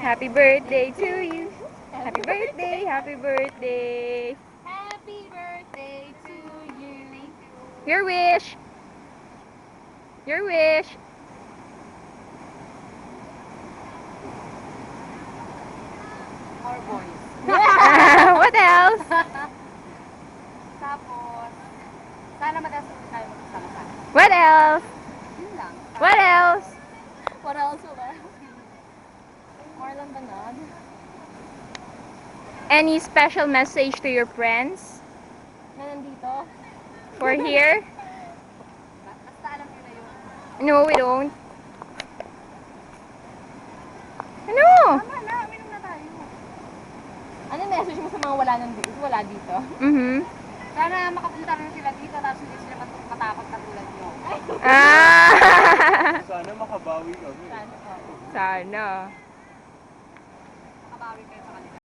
Happy birthday to you. Happy birthday, happy birthday. Happy birthday to you. Your wish. Your wish. More boys. What else? Tapos, sana madalas tayo magkasama sana. What else? Yun lang. What else? What else will I? Marlon Banag. Any special message to your friends Na nandito. for here? Basta alam nyo na yun. No, we don't. Ano? Tama na, uminom na tayo. Ano message mo sa mga wala dito? Mhm. Sana makapunta rin sila dito tapos hindi sila matakot katulad nyo. Ah. Sana makabawi kami. Sana, oo. Sana. Makabawi kayo sa